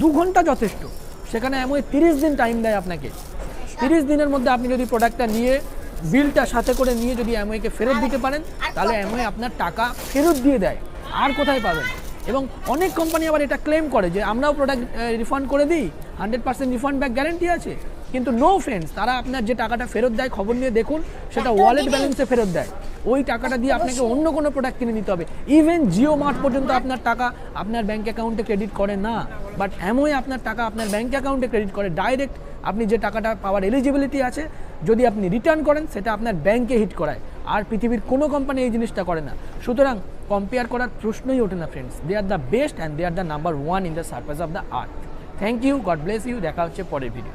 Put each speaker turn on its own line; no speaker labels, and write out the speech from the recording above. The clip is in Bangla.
2 ঘন্টা যথেষ্ট। সেখানে অ্যামওয়ে 30 দিন টাইম দেয় আপনাকে। 30 দিনের মধ্যে আপনি যদি প্রোডাক্টটা নিয়ে বিলটা সাথে করে নিয়ে যদি অ্যামওয়েকে ফেরত দিতে পারেন, তাহলে অ্যামওয়ে আপনার টাকা ফেরত দিয়ে দেয়। আর কোথায় পাবেন? এবং অনেক কোম্পানি আবার এটা ক্লেম করে যে আমরাও প্রোডাক্ট রিফান্ড করে দিই, 100% রিফান্ড ব্যাক গ্যারেন্টি আছে। কিন্তু নো ফ্রেন্ডস, তারা আপনার যে টাকাটা ফেরত দেয় খবর নিয়ে দেখুন, সেটা ওয়ালেট ব্যালেন্সে ফেরত দেয়। ওই টাকাটা দিয়ে আপনাকে অন্য কোনো প্রোডাক্ট কিনে নিতে হবে। ইভেন জিও মার্ট পর্যন্ত আপনার টাকা আপনার ব্যাঙ্ক অ্যাকাউন্টে ক্রেডিট করে না, বাট অ্যামওয়ে আপনার টাকা আপনার ব্যাঙ্ক অ্যাকাউন্টে ক্রেডিট করে ডাইরেক্ট। আপনি যে টাকাটা পাওয়ার এলিজিবিলিটি আছে, যদি আপনি রিটার্ন করেন সেটা আপনার ব্যাঙ্কে হিট করায়। আর পৃথিবীর কোনো কোম্পানি এই জিনিসটা করে না। সুতরাং কম্পেয়ার করার প্রশ্নই ওঠে না friends. They are the best and they are the number 1 in the surface of the earth. Thank you, God bless you. দেখা হচ্ছে পরের ভিডিও।